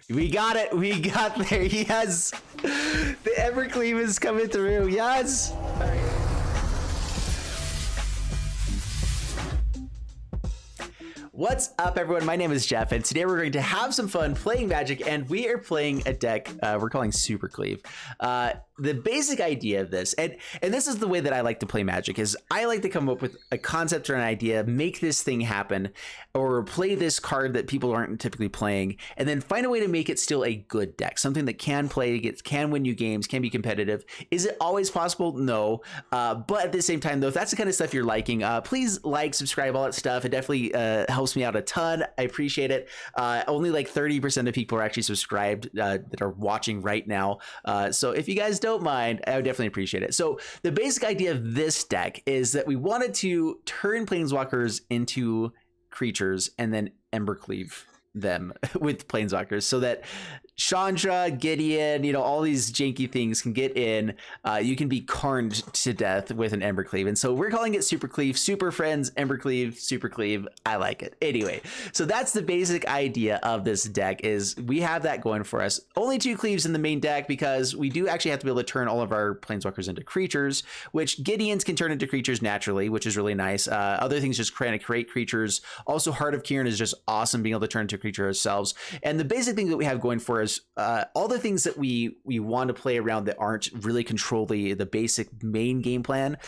We got it. We got there. Yes. The Embercleave is coming through. Yes. All right. What's up, everyone? My name is Jeff, and today we're going to have some fun playing Magic, and we are playing a deck we're calling Supercleave. The basic idea of this, and this is the way that I like to play Magic, is I like to come up with a concept or an idea, make this thing happen, or play this card that people aren't typically playing, and then find a way to make it still a good deck, something that can play, can win you games, can be competitive. Is it always possible? No. But at the same time, though, if that's the kind of stuff you're liking, please like, subscribe, all that stuff. It definitely helps me out a ton. I appreciate it. Only like 30% of people are actually subscribed that are watching right now. So if you guys don't mind, I would definitely appreciate it. So the basic idea of this deck is that we wanted to turn Planeswalkers into creatures and then Embercleave them with Planeswalkers so that Chandra, Gideon, all these janky things can get in. You can be carned to death with an Embercleave. And so we're calling it Supercleave, Super Friends, Embercleave, Supercleave. I like it. Anyway, so that's the basic idea of this deck, is we have that going for us. Only 2 Cleaves in the main deck because we do actually have to be able to turn all of our Planeswalkers into creatures, which Gideons can turn into creatures naturally, which is really nice. Other things just kind of create creatures. Also, Heart of Kieran is just awesome being able to turn into a creature ourselves. And the basic thing that we have going for us, all the things that we want to play around that aren't really control the basic main game plan,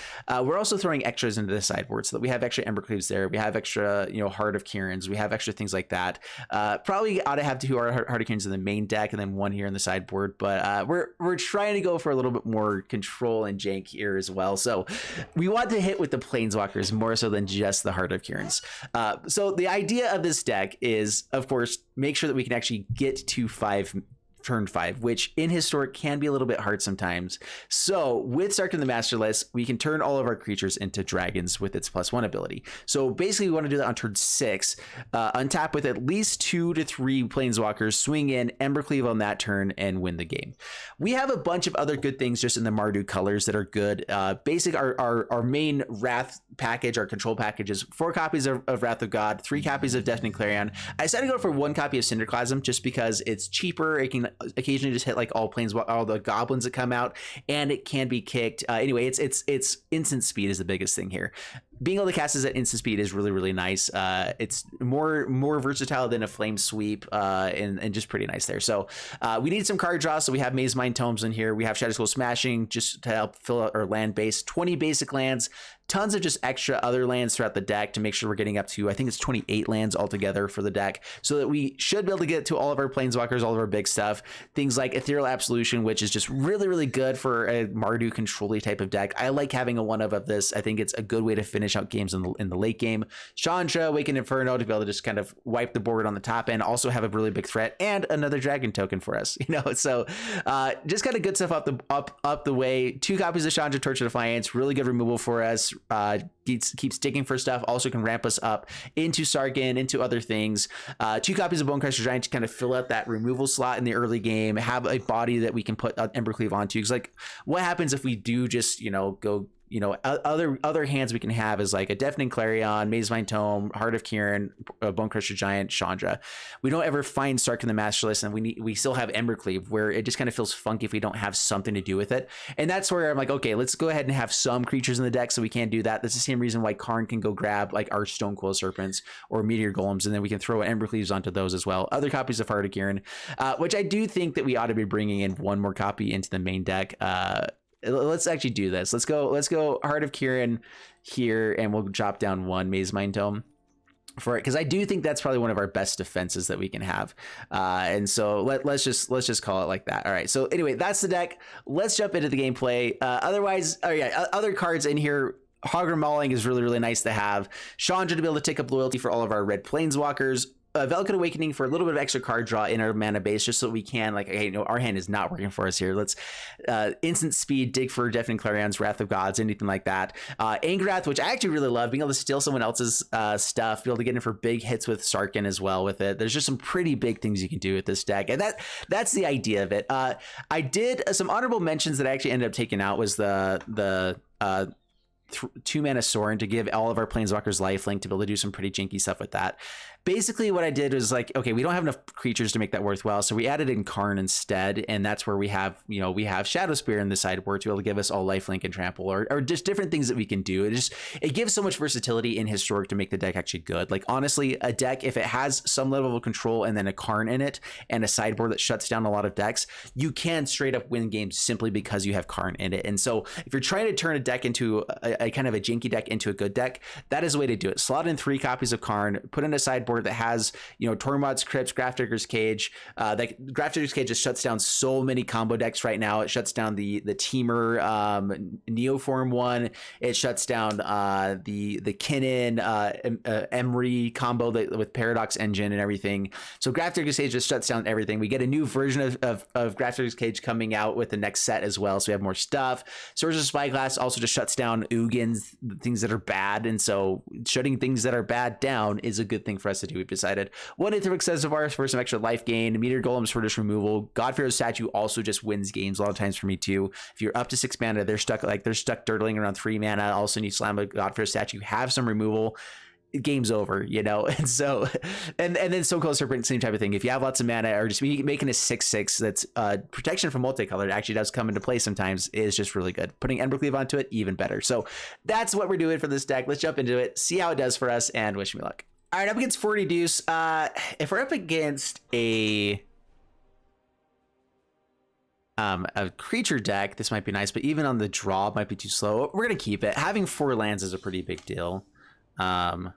we're also throwing extras into the sideboard so that we have extra Embercleaves there. We have extra, Heart of Kierans. We have extra things like that. Probably ought to have 2 Heart of Kierans in the main deck and then 1 here in the sideboard. But we're trying to go for a little bit more control and jank here as well. So we want to hit with the Planeswalkers more so than just the Heart of Kierans. So the idea of this deck is, of course, make sure that we can actually get to turn 5, which in Historic can be a little bit hard sometimes. So with Sarkhan the Masterless, we can turn all of our creatures into dragons with its +1 ability. So basically we want to do that on turn 6, untap with at least 2 to 3 Planeswalkers, swing in, Embercleave on that turn, and win the game. We have a bunch of other good things just in the Mardu colors that are good. Basic, our main Wrath package, our control package is 4 copies of Wrath of God, 3 copies of Deafening Clarion. I decided to go for 1 copy of Cinderclasm just because it's cheaper. It can occasionally just hit like all the goblins that come out, and it can be kicked. Anyway, it's instant speed is the biggest thing here. Being able to cast this at instant speed is really, really nice. It's more versatile than a Flame Sweep, and just pretty nice there. So we need some card draw, so we have Maze Mind Tomes in here. We have Shadow Scroll Smashing just to help fill out our land base. 20 basic lands, tons of just extra other lands throughout the deck to make sure we're getting up to, I think it's 28 lands altogether for the deck, so that we should be able to get to all of our Planeswalkers, all of our big stuff. Things like Ethereal Absolution, which is just really, really good for a Mardu control-y type of deck. I like having a 1 of this. I think it's a good way to finish out games in the late game. Chandra, Awakened Inferno, to be able to just kind of wipe the board on the top end, also have a really big threat, and another dragon token for us. So just kind of good stuff up the way. 2 copies of Chandra, Torch of Defiance, really good removal for us. Keep sticking for stuff, also can ramp us up into Sarkhan, into other things. 2 copies of Bonecrusher Giant to kind of fill out that removal slot in the early game, have a body that we can put Embercleave onto, because like what happens if we do just go other hands we can have is like a Deafening Clarion, Maze Mind Tome, Heart of Kieran, Bonecrusher Giant, Chandra. We don't ever find Sarkhan the Masterless, and we still have Embercleave, where it just kind of feels funky if we don't have something to do with it. And that's where I'm like, okay, let's go ahead and have some creatures in the deck so we can't do that. That's the same reason why Karn can go grab like our Stonecoil Serpents or Meteor Golems, and then we can throw Embercleaves onto those as well. Other copies of Heart of Kieran, which I do think that we ought to be bringing in 1 more copy into the main deck. Let's actually do this. Let's go Heart of Kieran here, and we'll drop down 1 Maze Mind Tome for it, because I do think that's probably one of our best defenses that we can have. And so let's just call it like that. All right. So anyway, that's the deck. Let's jump into the gameplay. Other cards in here. Hogger Mauling is really, really nice to have. Chandra to be able to take up loyalty for all of our red Planeswalkers. Velvet Awakening for a little bit of extra card draw in our mana base, just so we can, like, hey, our hand is not working for us here. Let's instant speed, dig for Deafening Clarions, Wrath of Gods, anything like that. Angrath, which I actually really love, being able to steal someone else's stuff, be able to get in for big hits with Sarkhan as well with it. There's just some pretty big things you can do with this deck, and that's the idea of it. I did some honorable mentions that I actually ended up taking out was the 2-mana Sorin to give all of our Planeswalkers lifelink to be able to do some pretty jinky stuff with that. basically what I did was like, okay, we don't have enough creatures to make that worthwhile, so we added in Karn instead, and that's where we have, you know, we have Shadow Spear in the sideboard to be able to give us all lifelink and trample, or just different things that we can do. It gives so much versatility in Historic to make the deck actually good. Like honestly, a deck, if it has some level of control and then a Karn in it and a sideboard that shuts down a lot of decks, you can straight up win games simply because you have Karn in it. And so if you're trying to turn a deck into a kind of a janky deck into a good deck, that is a way to do it. Slot in 3 copies of Karn, put in a sideboard that has, you know, Tormod's Crypt, Grafdigger's Cage. That Grafdigger's Cage just shuts down so many combo decks right now. It shuts down the Teamer Neoform one. It shuts down the Kinnan Emery combo with Paradox Engine and everything. So Grafdigger's Cage just shuts down everything. We get a new version of Grafdigger's Cage coming out with the next set as well, so we have more stuff. Swords of Spyglass also just shuts down Ugins, things that are bad, and so shutting things that are bad down is a good thing for us to do. We've decided. 1 Aether Excessivars for some extra life gain. Meteor Golems for just removal. God-Pharaoh's Statue also just wins games a lot of times for me too. If you're up to 6 mana, they're stuck dirtling around 3 mana. Also, you slam a God-Pharaoh's Statue, have some removal, game's over, you know. And so and then Stone Cold Serpent, same type of thing. If you have lots of mana, or just making a 6/6 that's protection from multicolored actually does come into play sometimes, is just really good. Putting Embercleave onto it, even better. So that's what we're doing for this deck. Let's jump into it, see how it does for us, and wish me luck. All right, up against 40 Deuce. If we're up against a creature deck, this might be nice, but even on the draw, it might be too slow. We're gonna keep it. Having 4 lands is a pretty big deal. Yeah,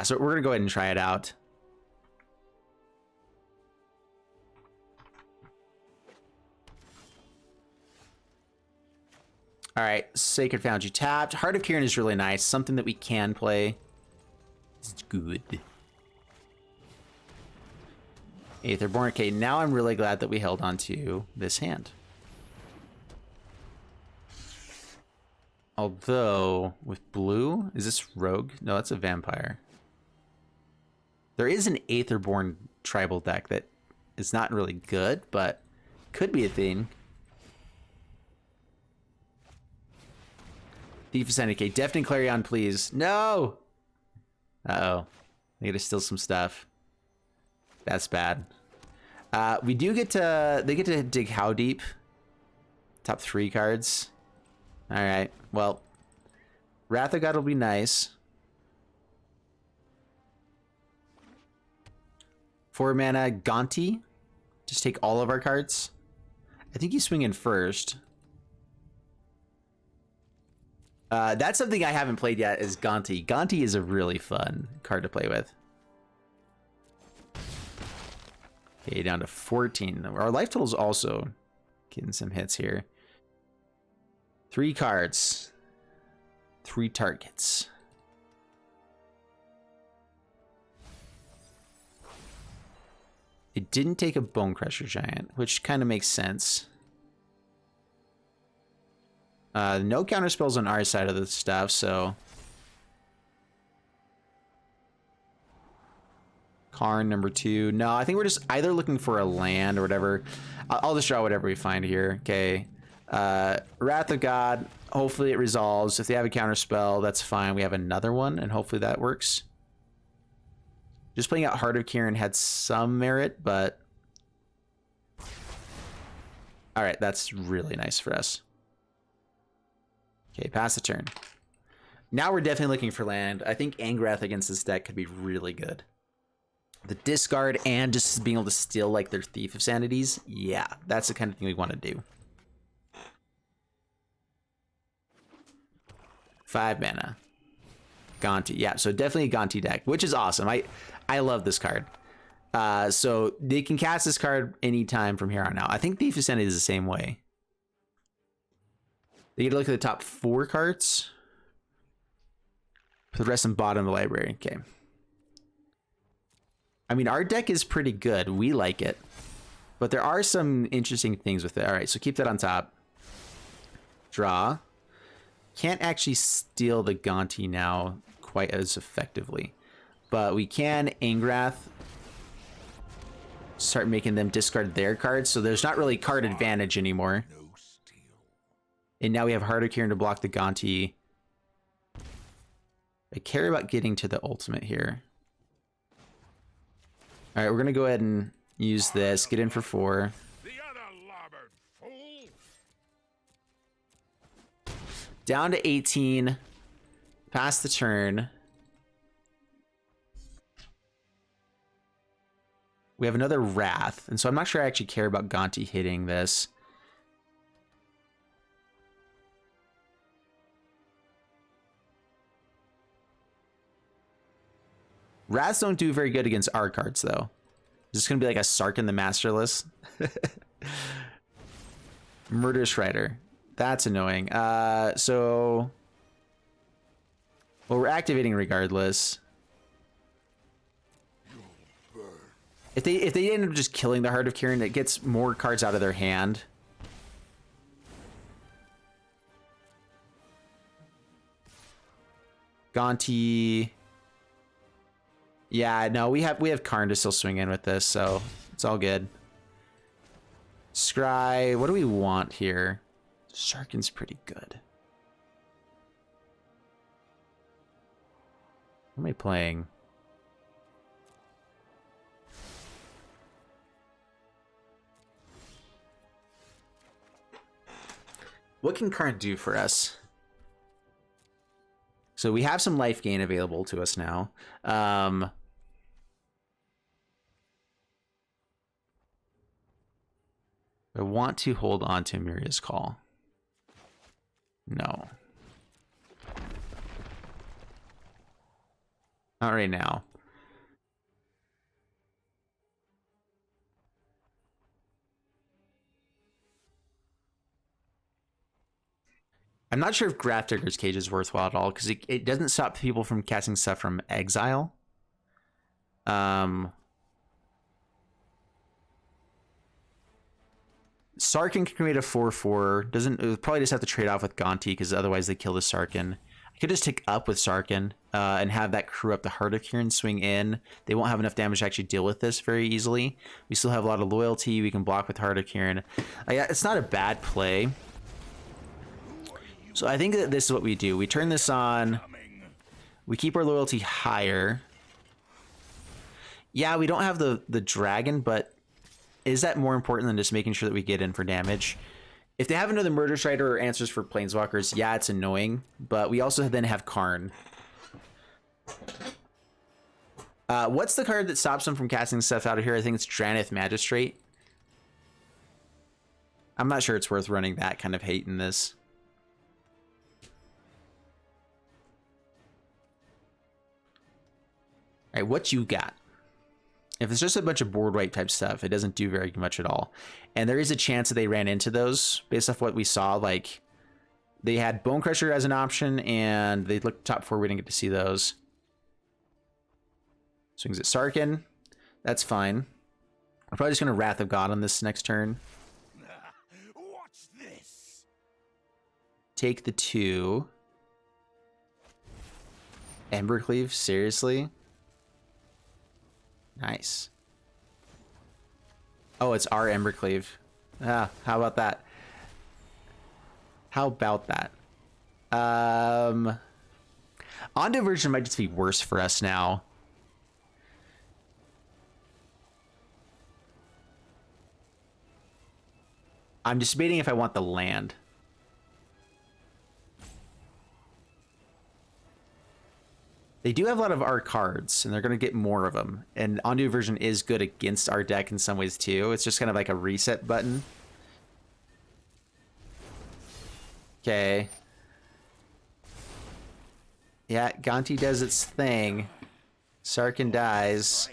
so we're gonna go ahead and try it out. All right, Sacred Foundry tapped. Heart of Kiran is really nice, something that we can play. It's good. Aetherborn. Okay, now I'm really glad that we held on to this hand. Although, with blue, is this Rogue? No, that's a Vampire. There is an Aetherborn tribal deck that is not really good, but could be a thing. Thief of Sanity. Okay, Deafening Clarion, please. No! Uh-oh. They gotta steal some stuff. That's bad. We do get to... They get to dig How Deep. Top 3 cards. Alright, well. Wrath of God will be nice. 4 mana, Gonti. Just take all of our cards. I think you swing in first. That's something I haven't played yet, is Gonti. Gonti is a really fun card to play with. Okay, down to 14. Our life total's also getting some hits here. 3 cards. 3 targets. It didn't take a Bonecrusher Giant, which kind of makes sense. No counter spells on our side of the stuff, so... Karn, number 2. No, I think we're just either looking for a land or whatever. I'll just draw whatever we find here. Okay. Wrath of God. Hopefully it resolves. If they have a counter spell, that's fine. We have another one, and hopefully that works. Just playing out Heart of Kiran had some merit, but... Alright, that's really nice for us. Okay, pass the turn. Now we're definitely looking for land. I think Angrath against this deck could be really good. The discard and just being able to steal like their Thief of Sanities. Yeah, that's the kind of thing we want to do. 5 mana. Gonti. Yeah, so definitely a Gonti deck, which is awesome. I love this card. So they can cast this card anytime from here on out. I think Thief of Sanities is the same way. They get to look at the top 4 cards. Put the rest in bottom of the library. Okay. I mean, our deck is pretty good. We like it. But there are some interesting things with it. All right, so keep that on top. Draw. Can't actually steal the Gonti now quite as effectively. But we can Angrath. Start making them discard their cards. So there's not really card advantage anymore. And now we have Heart of Kiran to block the Gonti. I care about getting to the ultimate here. All right, we're gonna go ahead and use this. Get in for 4. Down to 18. Pass the turn. We have another Wrath, and so I'm not sure I actually care about Gonti hitting this. Wraths don't do very good against our cards, though. Is this going to be like a Sarkhan the Masterless? Murderous Rider. That's annoying. So... Well, we're activating regardless. If they end up just killing the Heart of Kiran, it gets more cards out of their hand. Gonti... Yeah, no, we have Karn to still swing in with this, so it's all good. Scry, what do we want here? Sarkhan's pretty good. What am I playing? What can Karn do for us? So we have some life gain available to us now. I want to hold on to Miria's Call. No. Not right now. I'm not sure if Grafdigger's Cage is worthwhile at all, because it doesn't stop people from casting stuff from exile. Sarkhan can create a 4/4. It probably just have to trade off with Gonti, because otherwise they kill the Sarkhan. I could just take up with Sarkhan and have that crew up the Heart of Kiran, swing in. They won't have enough damage to actually deal with this very easily. We still have a lot of loyalty. We can block with Heart of Kiran. It's not a bad play. So I think that this is what we do. We turn this on. We keep our loyalty higher. Yeah, we don't have the dragon, but is that more important than just making sure that we get in for damage? If they have another Murder Strider or answers for Planeswalkers, yeah, it's annoying. But we also then have Karn. What's the card that stops them from casting stuff out of here? I think it's Drannith Magistrate. I'm not sure it's worth running that kind of hate in this. All right, what you got? If it's just a bunch of board wipe type stuff, it doesn't do very much at all. And there is a chance that they ran into those based off what we saw. Like, they had Bone Crusher as an option, and they looked top 4. We didn't get to see those. Swings at Sarkhan. That's fine. I'm probably just going to Wrath of God on this next turn. Watch this. Take the 2. Embercleave, seriously? Nice. Oh, it's our Embercleave. Ah, how about that? How about that? On Diversion might just be worse for us now. I'm just debating if I want the land. They do have a lot of our cards, and they're going to get more of them. And Ondu Version is good against our deck in some ways, too. It's just kind of like a reset button. Okay. Yeah, Gonti does its thing. Sarkhan dies.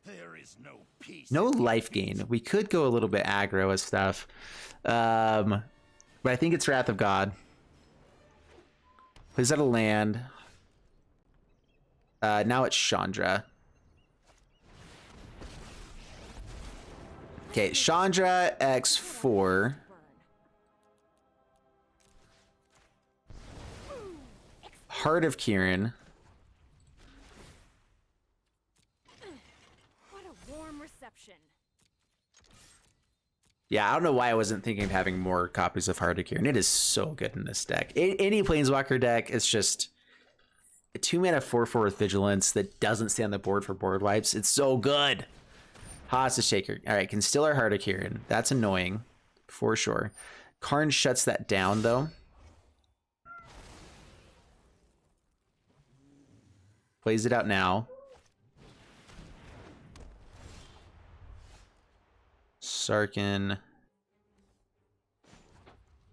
There is no peace. No life gain. We could go a little bit aggro with stuff. But I think it's Wrath of God. Plays out a land. Now it's Chandra. Okay, Chandra X4. Heart of Kiran. What a warm reception. Yeah, I don't know why I wasn't thinking of having more copies of Heart of Kieran. It is so good in this deck. Any Planeswalker deck, it's just a 2-mana 4/4 with Vigilance that doesn't stay on the board for board wipes. It's so good. Hostage Taker. All right, can steal our Heart of Kieran. That's annoying, for sure. Karn shuts that down, though. Plays it out now. Sarkhan.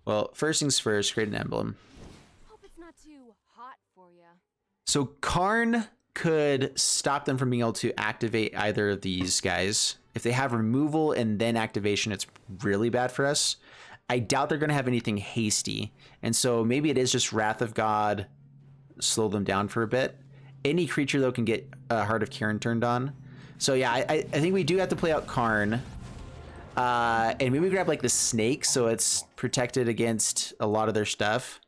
Well, first things first, create an emblem. Hope it's not too hot for you. So Karn could stop them from being able to activate either of these guys. If they have removal and then activation, it's really bad for us. I doubt they're going to have anything hasty. And so maybe it is just Wrath of God, slow them down for a bit. Any creature, though, can get Heart of Kieran turned on. So yeah, I think we do have to play out Karn. And maybe grab like the snake so it's protected against a lot of their stuff.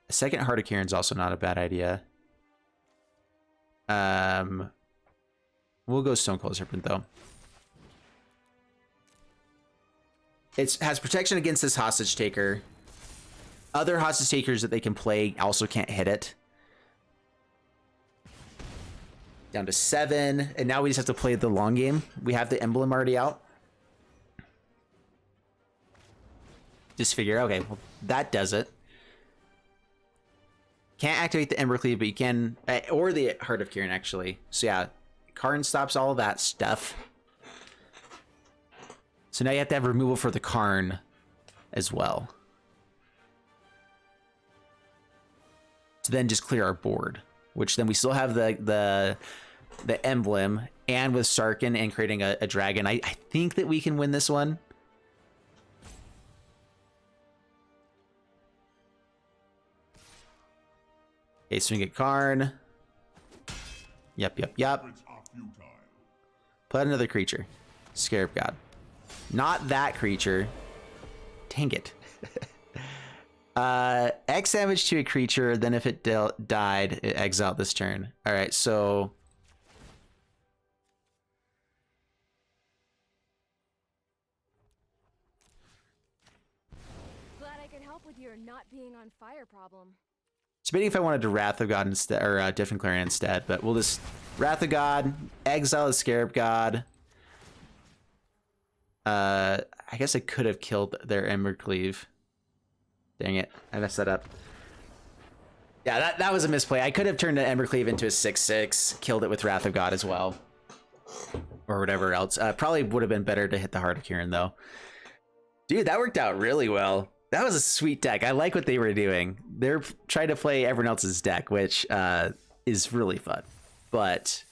A second Heart of Kieran's also not a bad idea. We'll go Stonecold Serpent though. It has protection against this Hostage Taker. Other Hostage Takers that they can play also can't hit it. Down to 7, and now we just have to play the long game. We have the emblem already out. Just figure, okay, well, that does it. Can't activate the Embercleave, but you can, or the Heart of Kieran, actually. So yeah, Karn stops all of that stuff. So now you have to have removal for the Karn as well. To then just clear our board, which then we still have the emblem, and with Sarkhan and creating a dragon, I think that we can win this one. Okay, swing at Karn. Yep. Put another creature. Scarab God. Not that creature. Dang it. X damage to a creature, then if it died, it exiled this turn. Alright, so... Glad I could help with your not being on fire problem. Debating if I wanted to Wrath of God instead, or Different Clarion instead, but we'll just Wrath of God, exile the Scarab God. I guess I could have killed their Embercleave. Dang it, I messed that up. Yeah, that was a misplay. I could have turned an Embercleave into a 6/6, killed it with Wrath of God as well. Or whatever else. Probably would have been better to hit the Heart of Kieran, though. Dude, that worked out really well. That was a sweet deck. I like what they were doing. They're trying to play everyone else's deck, which is really fun. But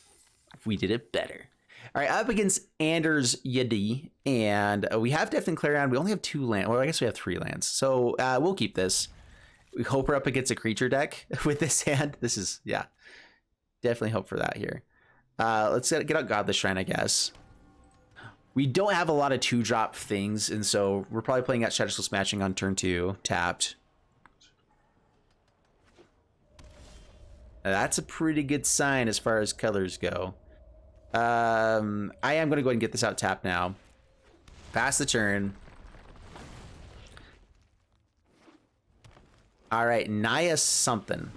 we did it better. All right, up against Anders Yadi, and we have Deafening Clarion. We only have 2 lands. Well, I guess we have 3 lands. So we'll keep this. We hope we're up against a creature deck with this hand. This is, yeah, definitely hope for that here. Let's get out Godless Shrine, I guess. We don't have a lot of 2-drop things, and so we're probably playing out Shadow Smashing on turn 2, tapped. That's a pretty good sign as far as colors go. I am going to go ahead and get this out tapped now. Pass the turn. All right, Naya something.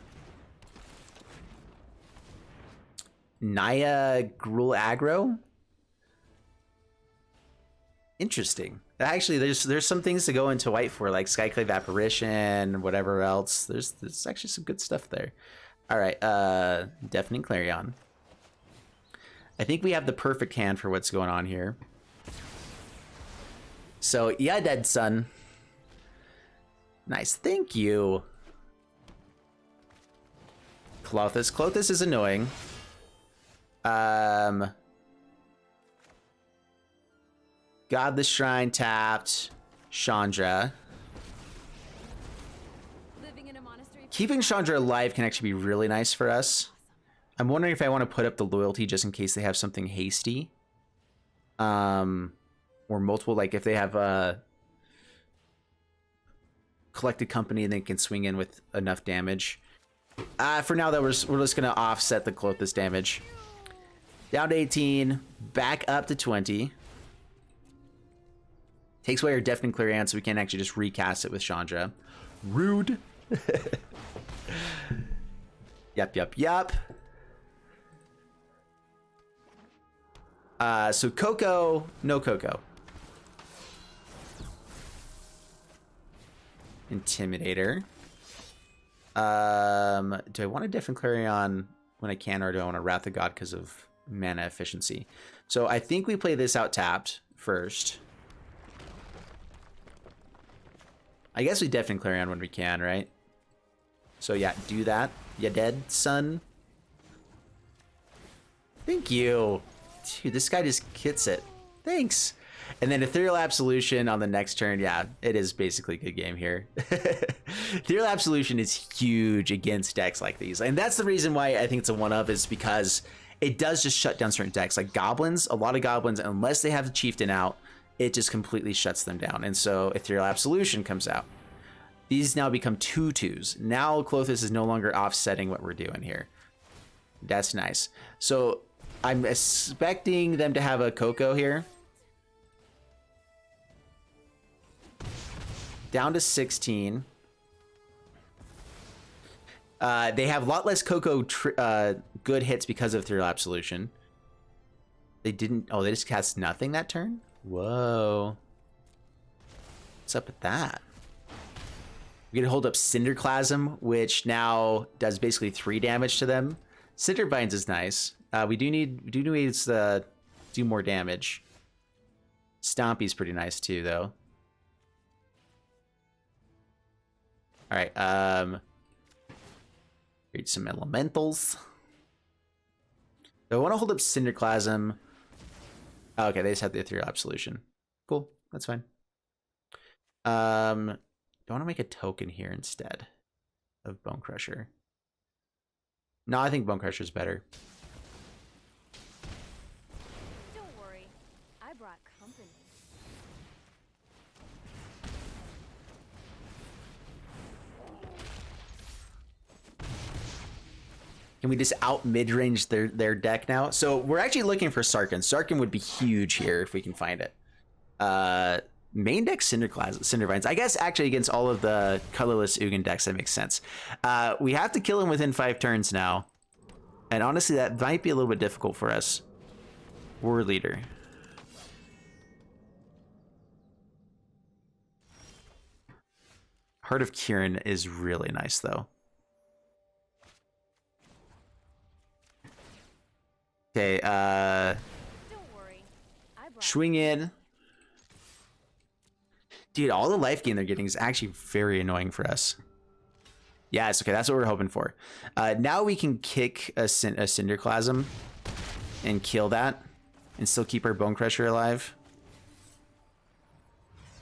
Naya Gruul Aggro? Interesting. Actually, there's some things to go into white for, like Skyclave Apparition, whatever else. There's actually some good stuff there. All right, Deafening Clarion. I think we have the perfect hand for what's going on here. So, yeah, Dead Sun. Nice, thank you. Klothys. Klothys is annoying. Godless Shrine tapped. Chandra. Living in a monastery. Keeping Chandra alive can actually be really nice for us. I'm wondering if I want to put up the loyalty just in case they have something hasty. Or multiple, like if they have a collected company and they can swing in with enough damage. For now, though, we're just gonna offset the Klothys damage. Down to 18, back up to 20. Takes away our Deafening Clarion, so we can actually just recast it with Chandra. Rude. Yup. So Coco, no Coco. Intimidator. Do I want to Deafening Clarion when I can, or do I want to Wrath of God because of mana efficiency? So I think we play this out tapped first. I guess we Deafening Clarion when we can, right? So yeah, do that. You dead, son? Thank you. Dude, this guy just hits it. Thanks. And then Ethereal Absolution on the next turn. Yeah, it is basically a good game here. Ethereal Absolution is huge against decks like these. And that's the reason why I think it's a one-up, is because it does just shut down certain decks. Like Goblins, a lot of Goblins, unless they have the Chieftain out, it just completely shuts them down. And so Ethereal Absolution comes out. These now become 2/2s. Now Klothys is no longer offsetting what we're doing here. That's nice. So I'm expecting them to have a Coco here. Down to 16. They have a lot less Coco good hits because of Ethereal Absolution. They didn't... Oh, they just cast nothing that turn? Whoa. What's up with that? We're gonna hold up Cinderclasm, which now does basically 3 damage to them. Cinderbinds is nice. We do need to do more damage. Stompy's pretty nice too, though. All right. Read some elementals. So I want to hold up Cinderclasm. Oh, okay, they just have the Ethereal Absolution. Cool, that's fine. Do I want to make a token here instead of Bone Crusher? No, I think Bone Crusher is better. Don't worry, I brought company. Can we just out mid-range their deck now? So we're actually looking for Sarkhan. Sarkhan would be huge here if we can find it. Main deck Cindervines. I guess actually against all of the colorless Ugin decks, that makes sense. We have to kill him within 5 turns now. And honestly, that might be a little bit difficult for us. War Leader. Heart of Kirin is really nice, though. Okay, Don't worry, I brought swing in. Dude, all the life gain they're getting is actually very annoying for us. Yes, okay, that's what we're hoping for. Now we can kick a Cinderclasm and kill that and still keep our Bone Crusher alive.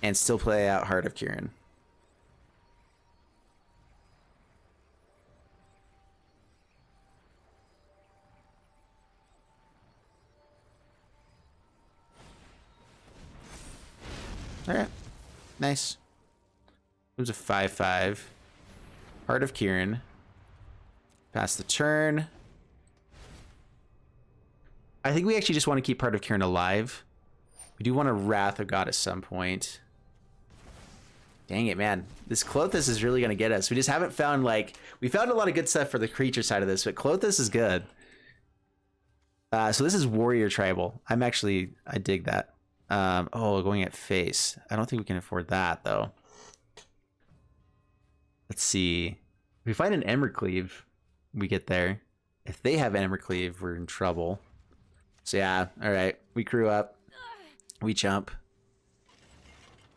And still play out Heart of Kirin. All right, nice. It was a 5/5. Heart of Kirin. Pass the turn. I think we actually just want to keep Heart of Kirin alive. We do want a Wrath of God at some point. Dang it, man. This Klothys is really going to get us. We just haven't found, like... We found a lot of good stuff for the creature side of this, but Klothys is good. So this is Warrior Tribal. I dig that. Oh, going at face. I don't think we can afford that, though. Let's see. If we find an Embercleave, we get there. If they have an Embercleave, we're in trouble. So yeah, all right. We crew up. We jump.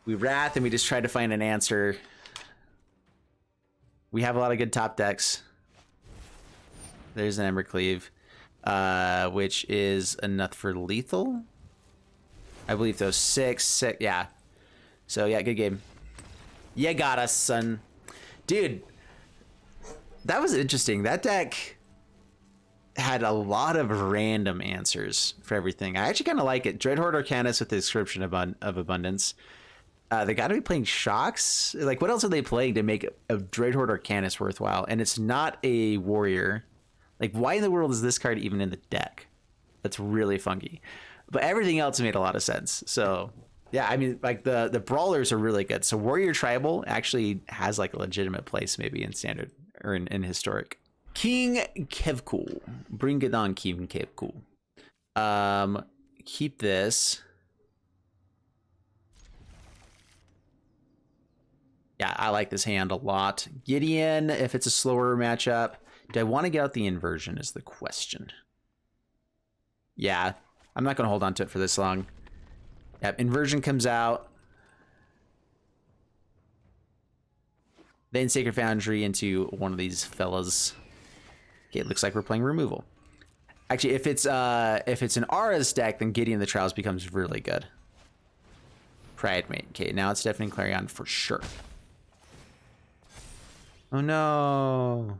We Wrath, and we just try to find an answer. We have a lot of good top decks. There's an Embercleave, which is enough for lethal. I believe those 6, yeah. So yeah, good game. You got us, son. Dude, that was interesting. That deck had a lot of random answers for everything. I actually kind of like it. Dreadhorde Arcanus with the Inscription of Abundance. They got to be playing Shocks. Like, what else are they playing to make a Dreadhorde Arcanist worthwhile? And it's not a warrior. Like, why in the world is this card even in the deck? That's really funky. But everything else made a lot of sense. So, yeah, I mean, like, the brawlers are really good. So Warrior Tribal actually has, like, a legitimate place maybe in Standard or in Historic. King Kevkul. Bring it on, King Kevkul. Keep this. Yeah, I like this hand a lot. Gideon, if it's a slower matchup. Do I want to get out the inversion is the question. Yeah, I'm not going to hold on to it for this long. Yep, inversion comes out. Then Sacred Foundry into one of these fellas. Okay, it looks like we're playing removal. Actually, if it's an Aura's deck, then Gideon the Trials becomes really good. Pride Mate. Okay, now it's definitely Clarion for sure. Oh no.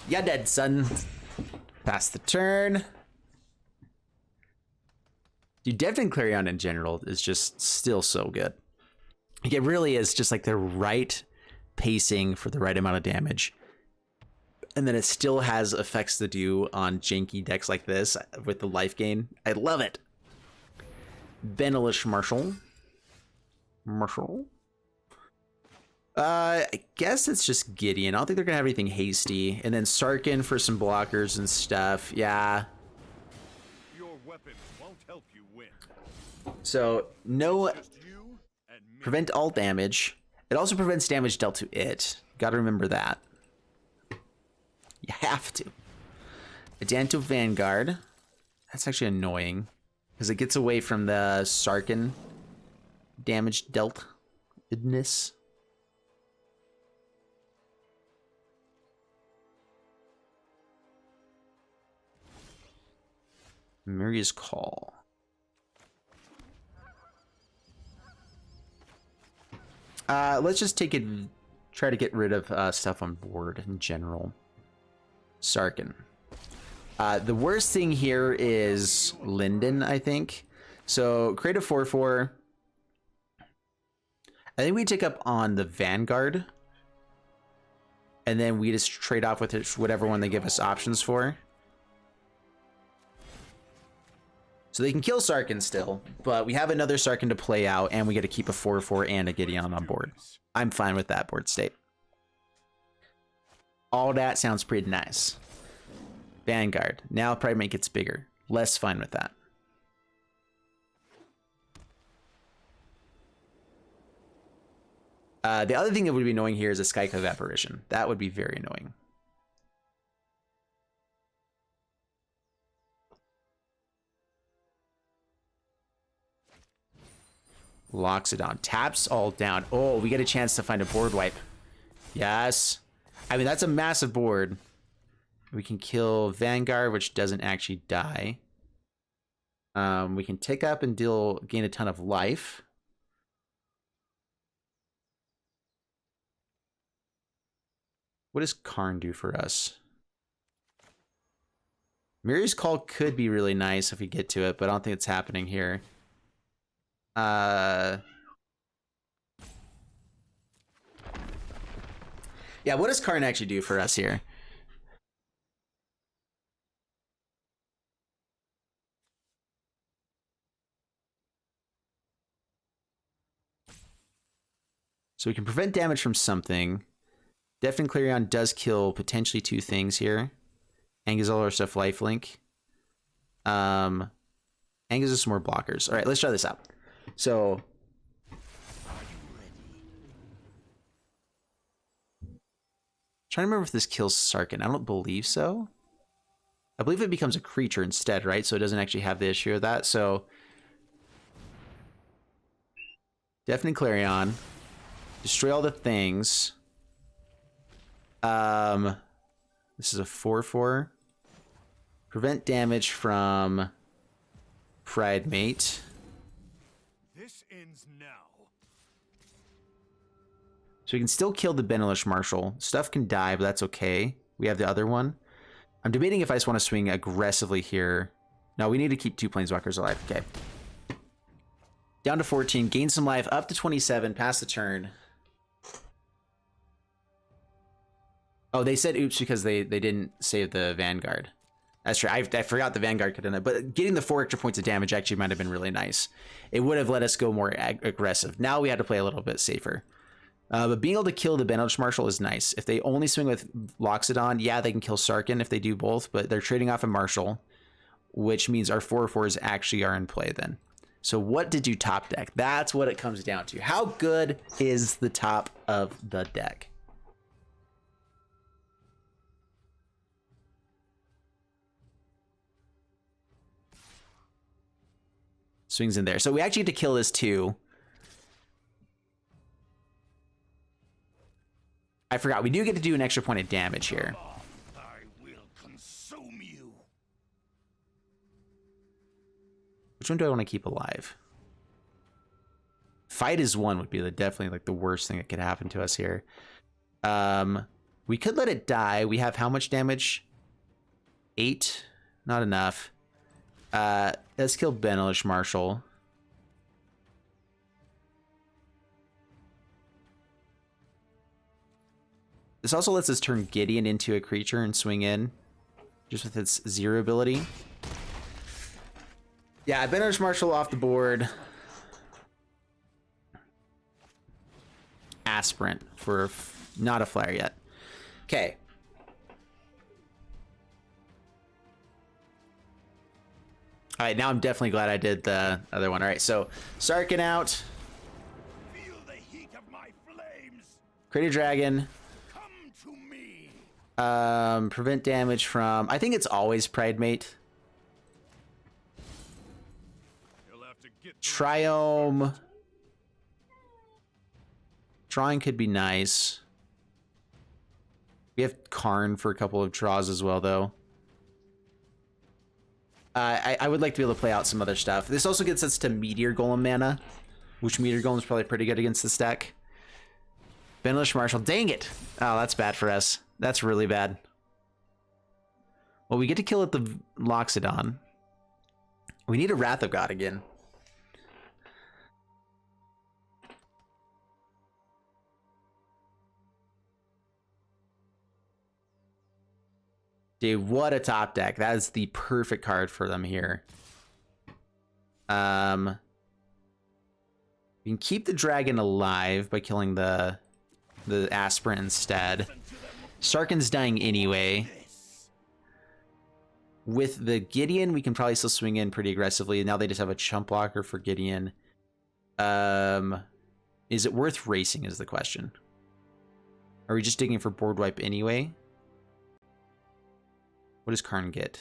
Yeah, dead, son. Pass the turn. Dude, Devin Clarion in general is just still so good. Like, it really is just like the right pacing for the right amount of damage. And then it still has effects to do on janky decks like this with the life gain. I love it. Benelish Marshall. I guess it's just Gideon. I don't think they're gonna have anything hasty. And then Sarkhan for some blockers and stuff. Yeah. Your weapon won't help you win. So no Just you and me. prevent all damage. It also prevents damage dealt to it. Gotta remember that. You have to. Adanto Vanguard. That's actually annoying because it gets away from the Sarkhan damage dealt-ness. Miria's Call. Let's just take it. Try to get rid of stuff on board in general. Sarkhan. The worst thing here is Linden, I think. So create a 4/4. I think we take up on the Vanguard. And then we just trade off with it, whatever one they give us options for. So they can kill Sarkhan still, but we have another Sarkhan to play out, and we get to keep a 4/4 and a Gideon on board. I'm fine with that board state. All that sounds pretty nice. Vanguard. Now Pride Mate gets bigger. Less fine with that. The other thing that would be annoying here is a Skyclave Apparition. That would be very annoying. Locks it on. Taps all down. Oh, we get a chance to find a board wipe. Yes. I mean, that's a massive board. We can kill Vanguard, which doesn't actually die. We can take up and gain a ton of life. What does Karn do for us? Miri's Call could be really nice if we get to it, but I don't think it's happening here. Yeah, what does Karn actually do for us here? So we can prevent damage from something. Deafening Clarion does kill potentially two things here. Emisizzle or stuff lifelink. Emisizzle some more blockers. All right, let's try this out. So trying to remember if this kills Sarkhan. I don't believe so. I believe it becomes a creature instead, right? So it doesn't actually have the issue of that. So Deafening Clarion. Destroy all the things. This is a 4/4. Prevent damage from Pride Mate. This ends now. So we can still kill the Benelish Marshall. Stuff can die, but that's okay. We have the other one. I'm debating if I just want to swing aggressively here No, we need to keep 2 Planeswalkers alive. Okay. Down to 14, gain some life, up to 27, pass the turn. Oh, they said oops because they didn't save the Vanguard. That's true. I forgot the Vanguard could have done it, but getting the 4 extra points of damage actually might have been really nice. It would have let us go more aggressive. Now we had to play a little bit safer. But being able to kill the Benedict Marshal is nice. If they only swing with Loxodon, yeah, they can kill Sarkhan if they do both, but they're trading off a Marshal, which means our 4/4s actually are in play then. So what did you top deck? That's what it comes down to. How good is the top of the deck? Swings in there. So we actually get to kill this too. I forgot. We do get to do an extra point of damage here. I will consume you. Which one do I want to keep alive? Fight is one would be definitely like the worst thing that could happen to us here. We could let it die. We have how much damage? 8. Not enough. Let's kill Benelish Marshal. This also lets us turn Gideon into a creature and swing in, just with its 0 ability. Yeah, Benelish Marshal off the board. Aspirant for not a flyer yet. Okay. All right, now I'm definitely glad I did the other one. All right, so Sarkhan out. Feel the heat of my flames. Create a dragon. Come to me. Prevent damage from... I think it's always Pridemate. You'll have to get Triome. Drawing could be nice. We have Karn for a couple of draws as well, though. I would like to be able to play out some other stuff. This also gets us to Meteor Golem mana, which Meteor Golem is probably pretty good against this deck. Benelish Marshal. Dang it. Oh, that's bad for us. That's really bad. Well, we get to kill at the Loxodon. We need a Wrath of God again. Dude, what a top deck. That is the perfect card for them here. We can keep the dragon alive by killing the aspirant instead. Sarkhan's dying anyway. With the Gideon, we can probably still swing in pretty aggressively. Now they just have a chump blocker for Gideon. Is it worth racing is the question. Are we just digging for board wipe anyway? What does Karn get?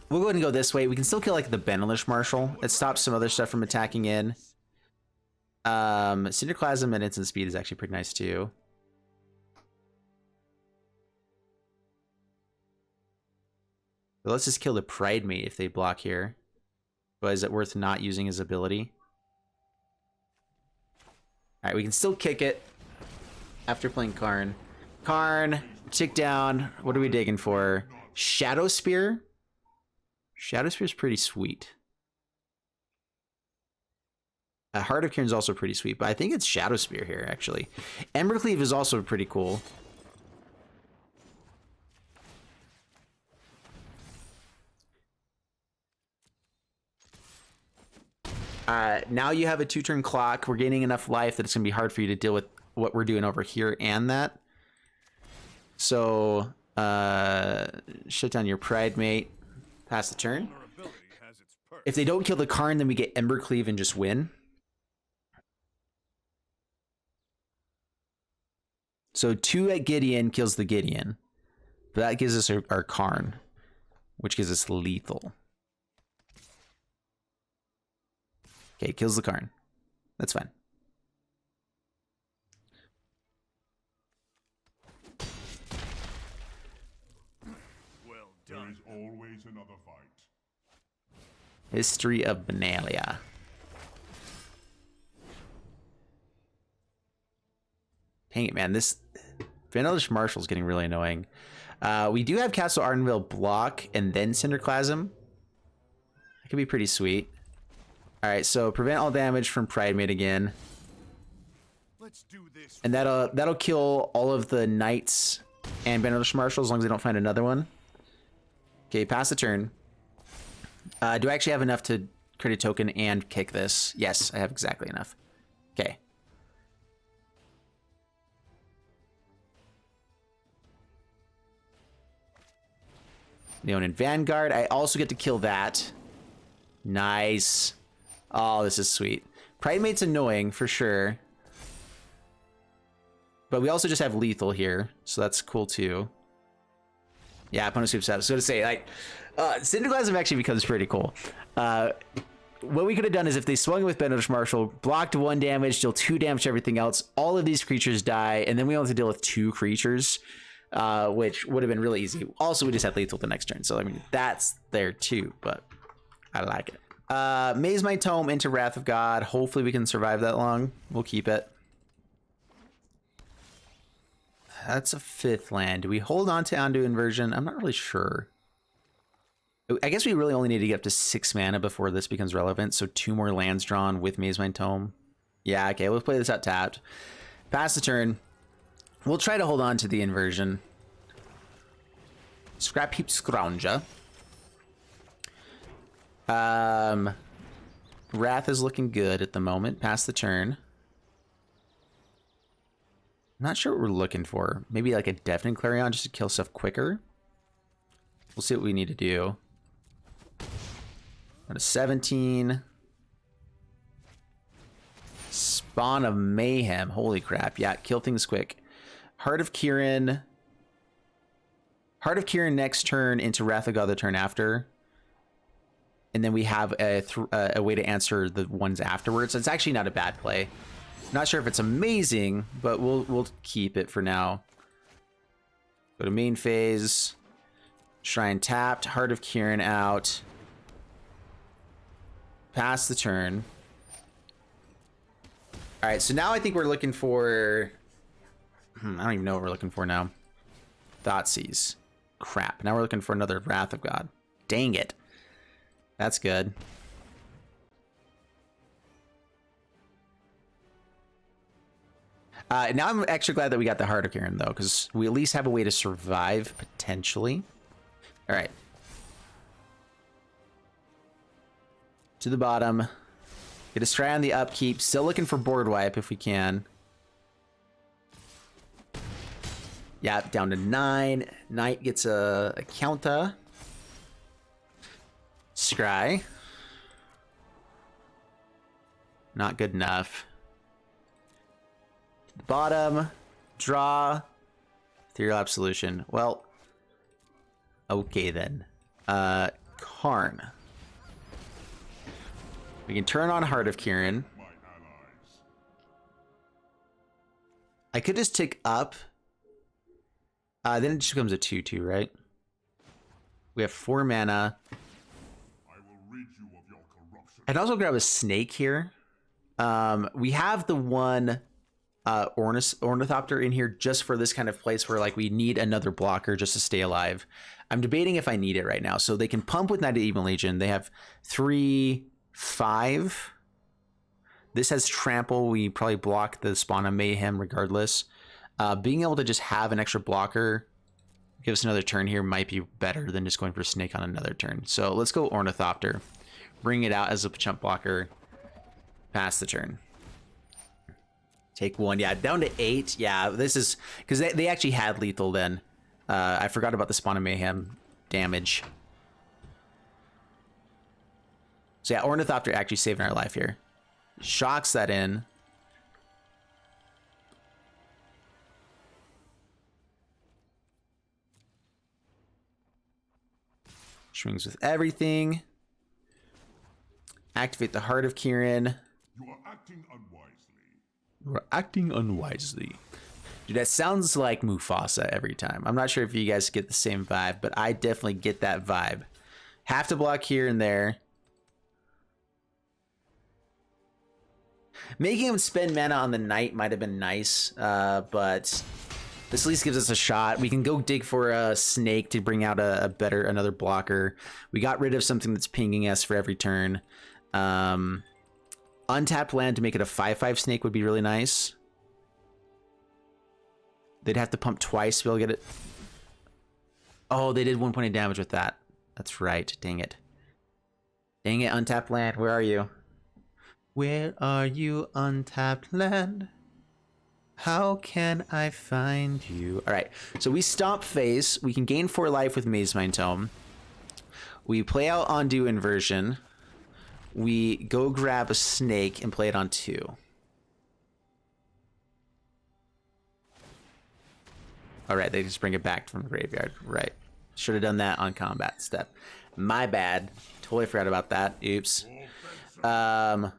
We'll go ahead and go this way. We can still kill like the Benelish Marshal. It stops some other stuff from attacking in. Cinderclasm and instant speed is actually pretty nice too. But let's just kill the Pridemate if they block here. But is it worth not using his ability? Alright, we can still kick it after playing Karn. Karn, tick down. What are we digging for? Shadow Spear? Shadow Spear is pretty sweet. Heart of Kieran is also pretty sweet, but I think it's Shadow Spear here, actually. Embercleave is also pretty cool. Now you have a 2-turn clock. We're gaining enough life that it's going to be hard for you to deal with what we're doing over here and that. So, shut down your Pridemate. Pass the turn. If they don't kill the Karn, then we get Embercleave and just win. So 2 at Gideon kills the Gideon. But that gives us our Karn, which gives us lethal. Okay, kills the Karn. That's fine. Well done. There is always another fight. History of Benalia. Dang it, man. This Vanillish Marshal is getting really annoying. We do have Castle Ardenville block and then Cinderclasm. That could be pretty sweet. All right, so prevent all damage from Pridemate again. Let's do this. And that'll kill all of the Knights and Vanillish Marshal as long as they don't find another one. Okay, pass the turn. Do I actually have enough to create a token and kick this? Yes, I have exactly enough. Okay. Leonin Vanguard. I also get to kill that. Nice. Oh, this is sweet. Pridemate's annoying for sure. But we also just have lethal here, so that's cool too. Yeah, opponent sweeps up. So to say, like, Cinderclasm actually becomes pretty cool. What we could have done is if they swung with Vanillish Marshal, blocked 1 damage, deal 2 damage to everything else, all of these creatures die, and then we only have to deal with 2 creatures. Which would have been really easy. Also, we just had lethal the next turn, so I mean that's there too, but I like it. Maze my Tome into Wrath of God. Hopefully we can survive that long. We'll keep it. That's a 5th land. Do we hold on to Undo Inversion? I'm not really sure. I guess we really only need to get up to 6 mana before this becomes relevant, so 2 more lands drawn with Maze my Tome. Yeah, okay, we'll play this out tapped. Pass the turn. We'll try to hold on to the inversion. Scrap Heap Scrounger. Wrath is looking good at the moment. Pass the turn. I'm not sure what we're looking for. Maybe like a Deafening Clarion just to kill stuff quicker. We'll see what we need to do. Got a 17. Spawn of Mayhem. Holy crap. Yeah, kill things quick. Heart of Kirin. Heart of Kirin next turn into Wrath of God the turn after. And then we have a way to answer the ones afterwards. It's actually not a bad play. Not sure if it's amazing, but we'll keep it for now. Go to main phase. Shrine tapped. Heart of Kirin out. Pass the turn. All right, so now I think we're looking for... I don't even know what we're looking for now. Thoughtseize. Crap. Now we're looking for another Wrath of God. Dang it. That's good. Now I'm actually glad that we got the Heart of Kirin, though, because we at least have a way to survive, potentially. All right. To the bottom. Get a try on the upkeep. Still looking for board wipe if we can. Yeah, down to 9. Knight gets a counter. Scry. Not good enough. To the bottom. Draw. Ethereal Absolution. Well, okay then. Karn. We can turn on Heart of Kirin. I could just tick up. Then it just becomes a 2/2, right? We have 4 mana. I will rid you of your corruption. I'd also grab a snake here. We have the one Ornithopter in here just for this kind of place where like we need another blocker just to stay alive. I'm debating if I need it right now. So they can pump with Knight of Evil Legion. They have 3, 5. This has Trample. We probably block the Spawn of Mayhem regardless. Being able to just have an extra blocker, give us another turn here, might be better than just going for Snake on another turn. So let's go Ornithopter. Bring it out as a chump blocker. Pass the turn. Take 1. Yeah, down to 8. Yeah, this is... Because they actually had lethal then. I forgot about the Spawn of Mayhem damage. So yeah, Ornithopter actually saving our life here. Shocks that in. Swings with everything. Activate the Heart of Kirin. You are acting unwisely. You are acting unwisely. Dude, that sounds like Mufasa every time. I'm not sure if you guys get the same vibe, but I definitely get that vibe. Have to block here and there. Making him spend mana on the Knight might have been nice, but this at least gives us a shot. We can go dig for a Snake to bring out another blocker. We got rid of something that's pinging us for every turn. Untapped land to make it a 5/5 Snake would be really nice. They'd have to pump twice to be able to get it. Oh, they did 1 point of damage with that. That's right. Dang it. Dang it, untapped land. Where are you? Where are you, untapped land? How can I find you? All right, so we stop phase. We can gain 4 life with Maze Mind Tome. We play out Undo Inversion. We go grab a Snake and play it on 2. All right, they just bring it back from the graveyard. Right. Should have done that on combat step. My bad. Totally forgot about that. Oops. Heart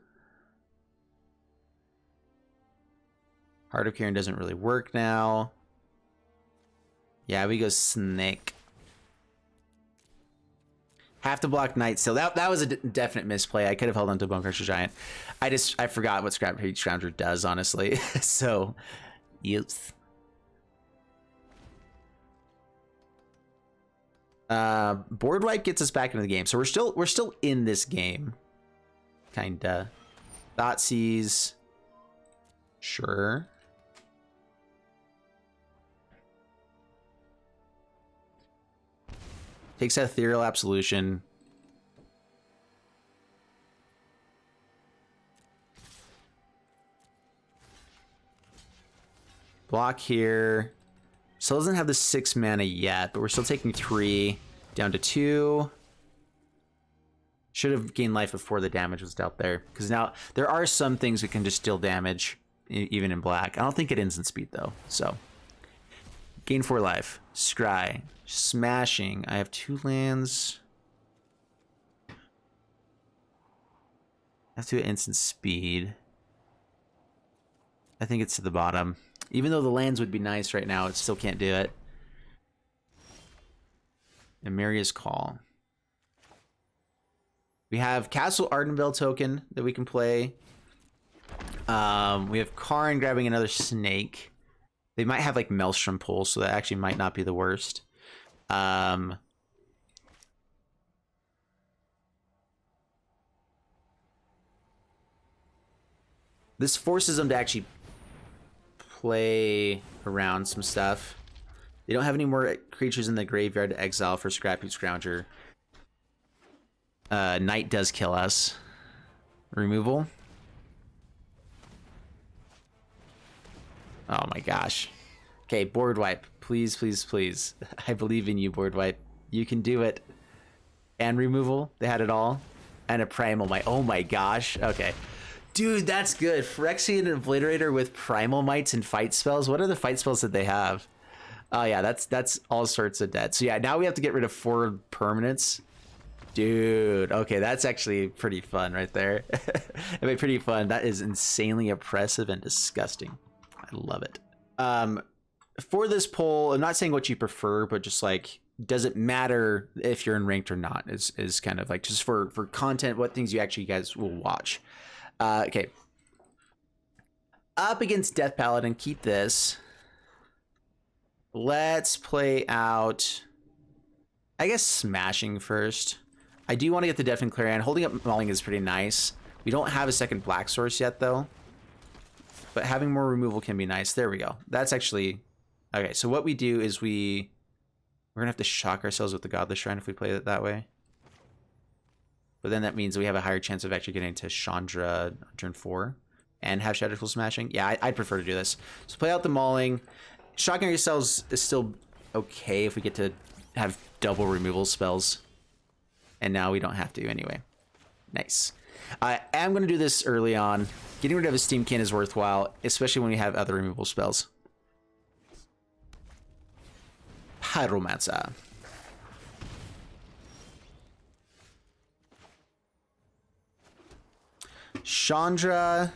of Karen doesn't really work now. Yeah, we go Snake. Have to block Night Seal. That was a definite misplay. I could have held on to Bone Crusher Giant. I forgot what Scrap Heat Scrounger does, honestly. So, oops. Board wipe gets us back into the game, so we're still in this game, kinda. Thoughtseize, sure. Takes out Ethereal Absolution. Block here. Still doesn't have the 6 mana yet, but we're still taking 3 down to 2. Should have gained life before the damage was dealt there, because now there are some things that can just deal damage even in black. I don't think it ends in speed though. So gain 4 life. Scry, smashing. I have 2 lands. I have to instant speed. I think it's to the bottom. Even though the lands would be nice right now, it still can't do it. Emeria's Call. We have Castle Ardenvale token that we can play. We have Karn grabbing another Snake. They might have like Maelstrom Pull, so that actually might not be the worst. This forces them to actually play around some stuff. They don't have any more creatures in the graveyard to exile for Scrap Heap Scrounger. Knight does kill us. Removal. Oh my gosh. Okay, board wipe. Please, please, please. I believe in you, board wipe. You can do it. And removal. They had it all. And a Primal Might. Oh my gosh. Okay. Dude, that's good. Phyrexian Obliterator with Primal Mites and fight spells. What are the fight spells that they have? Oh yeah, that's all sorts of dead. So yeah, now we have to get rid of 4 permanents. Dude, okay, that's actually pretty fun right there. I mean, pretty fun. That is insanely oppressive and disgusting. I love it. For this poll, I'm not saying what you prefer, but just like, does it matter if you're in ranked or not? Is kind of like just for content, what things you actually guys will watch. Okay. Up against Death Paladin, keep this. Let's play out, I guess, smashing first. I do want to get the Deafening Clarion. Holding up Mauling is pretty nice. We don't have a second black source yet, though. But having more removal can be nice. There we go. That's actually... Okay, so what we do is we're going to have to shock ourselves with the Godless Shrine if we play it that way. But then that means we have a higher chance of actually getting to Chandra on turn 4 and have Shatterpool Smashing. Yeah, I'd prefer to do this. So play out the Mauling. Shocking ourselves is still okay if we get to have double removal spells. And now we don't have to anyway. Nice. I am going to do this early on. Getting rid of a Steamkin is worthwhile, especially when we have other removal spells. Pyromancer. Chandra.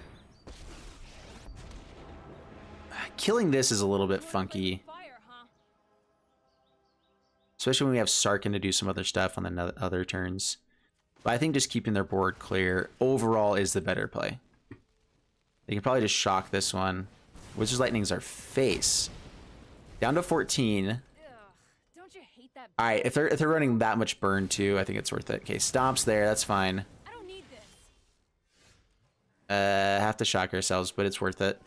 Killing this is a little bit funky. Especially when we have Sarkhan to do some other stuff on the other turns. But I think just keeping their board clear overall is the better play. They can probably just shock this one. Wizard's Lightning's our face. Down to 14. Ugh, don't you hate that? All right, if they're running that much burn too, I think it's worth it. Okay, stomps there. That's fine. I don't need this. Have to shock ourselves, but it's worth it.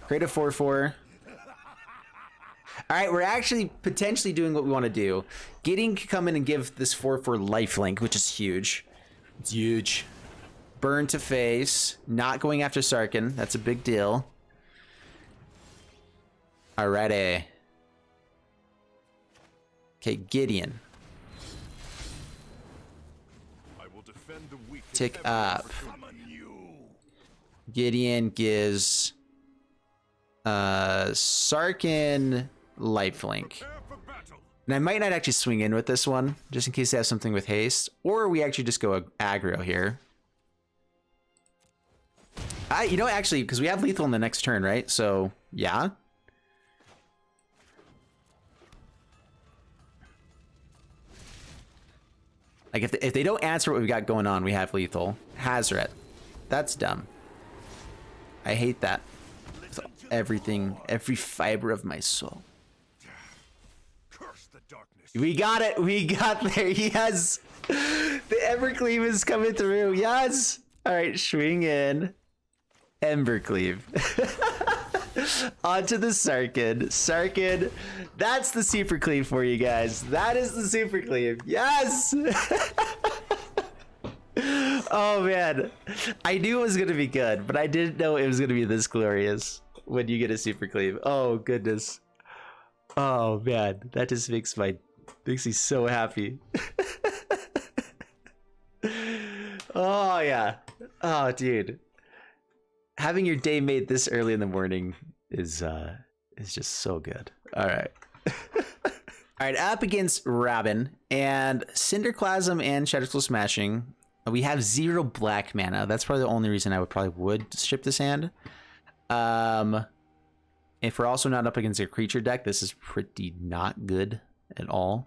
Create a 4/4. All right, we're actually potentially doing what we want to do. Gideon can come in and give this 4/4 lifelink, which is huge. It's huge. Burn to face. Not going after Sarkhan. That's a big deal. Alrighty. Okay, Gideon. I will defend the weak. Tick up. Gideon gives Sarkhan lifelink. And I might not actually swing in with this one, just in case they have something with haste. Or we actually just go aggro here. You know, actually, because we have lethal in the next turn, right? So, yeah. Like, if they don't answer what we've got going on, we have lethal. Hazoret. That's dumb. I hate that. With everything, every fiber of my soul. Curse the darkness. We got it. We got there. Yes. The Embercleave is coming through. Yes. All right. Swing in. Embercleave. Onto the Sarkhan. Sarkhan. That's the super cleave for you guys. That is the super cleave. Yes. Oh man. I knew it was going to be good, but I didn't know it was going to be this glorious when you get a super cleave. Oh goodness. Oh man, that just makes me so happy. Oh yeah. Oh dude. Having your day made this early in the morning is just so good. All right. All right, up against Rabin and Cinderclasm and Shadowskull Smashing. We have 0 black mana. That's probably the only reason I would strip this hand. If we're also not up against a creature deck, this is pretty not good at all.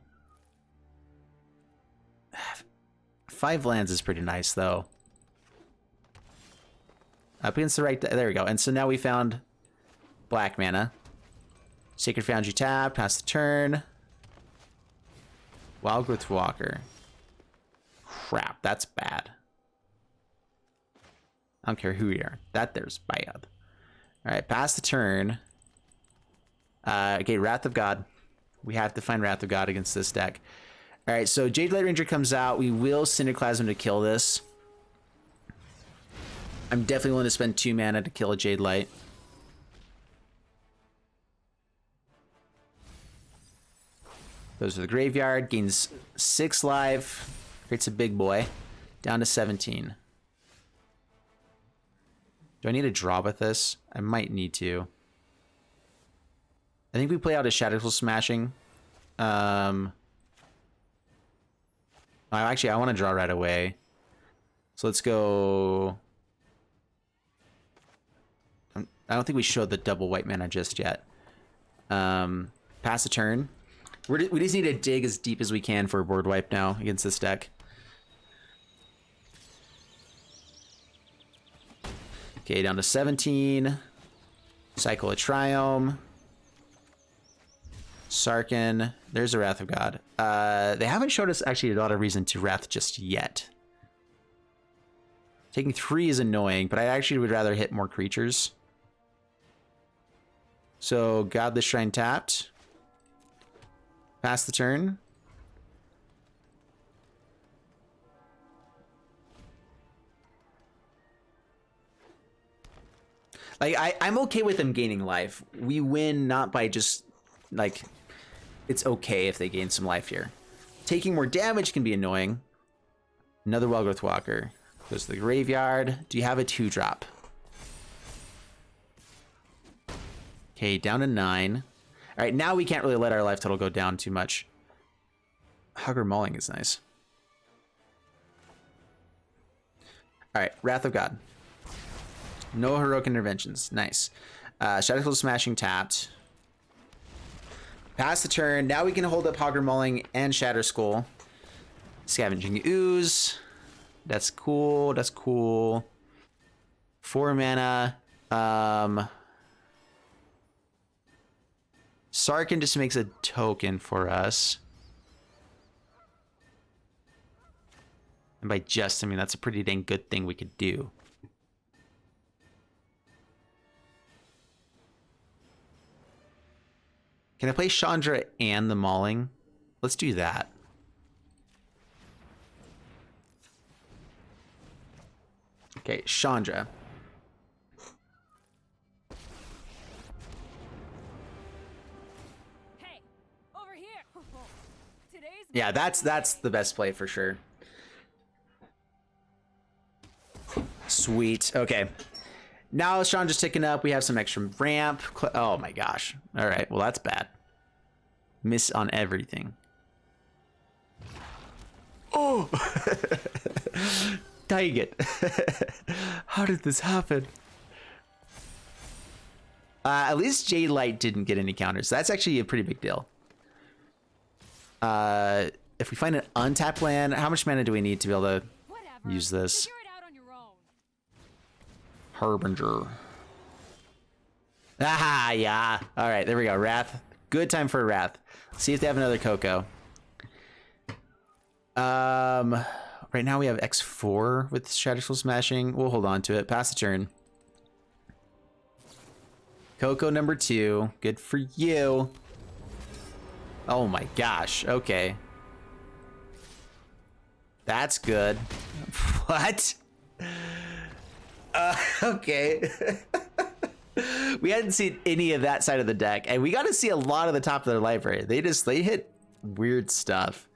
5 lands is pretty nice though. Up against the right, there we go. And so now we found black mana. Sacred Foundry tap, pass the turn. Wildgrowth Walker. Crap, that's bad. I don't care who you are. That there's bad. All right, pass the turn. Okay, Wrath of God. We have to find Wrath of God against this deck. All right, so Jade Light Ranger comes out. We will Cinderclasm to kill this. I'm definitely willing to spend 2 mana to kill a Jade Light. Goes to the graveyard, gains 6 life, creates a big boy, down to 17. Do I need to draw with this? I might need to. I think we play out a Shadowskull Smashing. Actually, I want to draw right away. So let's go... I don't think we showed the double white mana just yet. Pass a turn. We just need to dig as deep as we can for a board wipe now against this deck. Okay, down to 17. Cycle a Triome. Sarkhan. There's a Wrath of God. They haven't showed us actually a lot of reason to Wrath just yet. Taking 3 is annoying, but I actually would rather hit more creatures. So, Godless Shrine tapped. Pass the turn. Like, I'm okay with them gaining life. We win not by just, like, it's okay if they gain some life here. Taking more damage can be annoying. Another Wildgrowth Walker. Goes to the graveyard. Do you have a 2-drop? Okay, down to 9. All right, now we can't really let our life total go down too much. Hugger Mauling is nice. All right, Wrath of God. No heroic interventions. Nice. Shadowskull Smashing tapped. Pass the turn. Now we can hold up Hogger Mauling and Shatterskull. Scavenging Ooze. That's cool. That's cool. 4 mana. Sarkhan just makes a token for us. And by just, I mean, that's a pretty dang good thing we could do. Can I play Chandra and the Mauling? Let's do that. Okay, Chandra. Hey, over here. Today's Yeah, that's the best play for sure. Sweet. Okay. Now Chandra's ticking up. We have some extra ramp. Oh my gosh. All right. Well, that's bad. Miss on everything. Oh! Dang it. How did this happen? At least Jade Light didn't get any counters. That's actually a pretty big deal. If we find an untapped land, how much mana do we need to be able to use this? Figure it out on your own. Harbinger. Ah, yeah. All right, there we go. Wrath. Good time for a Wrath. See if they have another Coco. Right now we have X4 with Strategical Smashing. We'll hold on to it. Pass the turn. Coco number 2. Good for you. Oh my gosh. Okay. That's good. What? Okay. We hadn't seen any of that side of the deck, and we got to see a lot of the top of their library. They hit weird stuff.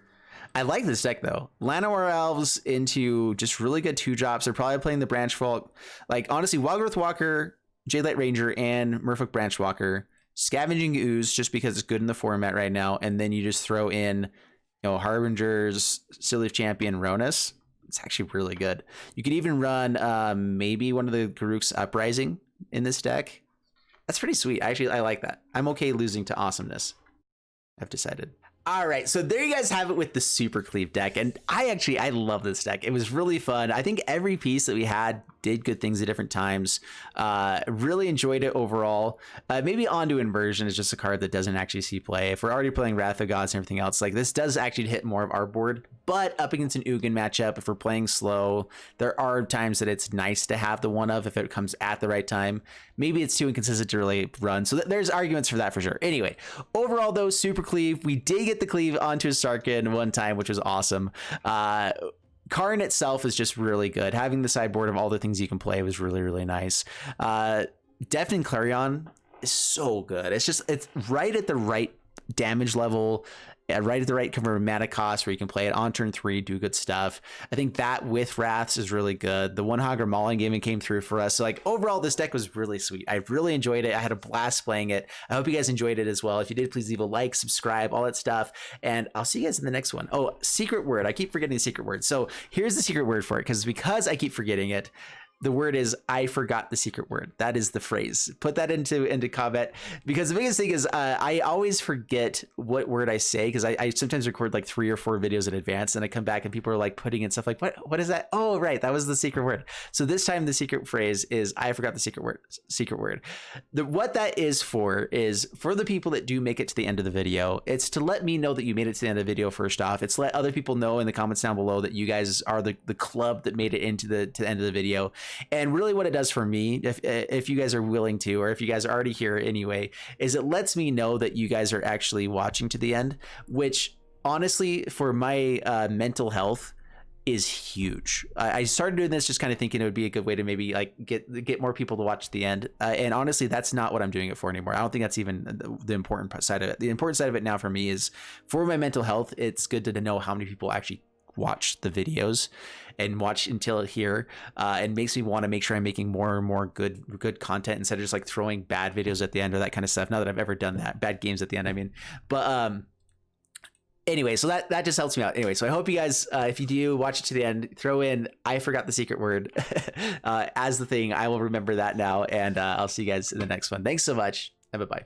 I like this deck though. Llanowar Elves into just really good 2-drops. They're probably playing the Branchwalk. Like honestly, Wildgrowth Walker, Jadelight Ranger, and Merfolk Branchwalker. Scavenging Ooze just because it's good in the format right now, and then you just throw in, you know, Harbingers, Silly Champion, Ronus. It's actually really good. You could even run maybe one of the Garruk's Uprising in this deck. That's pretty sweet. Actually, I like that. I'm okay losing to Awesomeness, I've decided. All right, so there you guys have it with the Supercleave deck, and I love this deck. It was really fun. I think every piece that we had did good things at different times. Really enjoyed it overall. Maybe Onto Inversion is just a card that doesn't actually see play. If we're already playing Wrath of Gods and everything else, like this does actually hit more of our board. But up against an Ugin matchup, if we're playing slow, there are times that it's nice to have the one of if it comes at the right time. Maybe it's too inconsistent to really run. So there's arguments for that for sure. Anyway, overall though, Supercleave, we did get the cleave onto a Sarkhan one time, which was awesome. Karn itself is just really good. Having the sideboard of all the things you can play was really, really nice. Deafening Clarion is so good. It's right at the right damage level, right at the right kind of mana cost where you can play it on turn 3, do good stuff. I think that with Wraths is really good. The one Hogger Mauling game came through for us. So like overall, this deck was really sweet. I really enjoyed it. I had a blast playing it. I hope you guys enjoyed it as well. If you did, please leave a like, subscribe, all that stuff. And I'll see you guys in the next one. Oh, secret word. I keep forgetting the secret word. So here's the secret word for it, because I keep forgetting it. The word is, I forgot the secret word. That is the phrase. Put that into comment, because the biggest thing is I always forget what word I say, because I sometimes record like 3 or 4 videos in advance, and I come back and people are like putting in stuff like, what is that? Oh, right. That was the secret word. So this time the secret phrase is, I forgot the secret word. What that is for the people that do make it to the end of the video. It's to let me know that you made it to the end of the video first off. It's to let other people know in the comments down below that you guys are the club that made it into the end of the video. And really what it does for me, if you guys are willing to, or if you guys are already here anyway, is it lets me know that you guys are actually watching to the end, which honestly for my mental health is huge. I started doing this just kind of thinking it would be a good way to maybe like get more people to watch the end. And honestly, that's not what I'm doing it for anymore. I don't think that's even the important side of it. The important side of it now for me is for my mental health. It's good to know how many people actually watch the videos and watch until here, and makes me want to make sure I'm making more and more good content instead of just like throwing bad videos at the end or that kind of stuff. Not that I've ever done that, bad games at the end, I mean. But anyway, so that just helps me out. Anyway, so I hope you guys, if you do watch it to the end, throw in I forgot the secret word as the thing. I will remember that now, and I'll see you guys in the next one. Thanks so much, and bye-bye.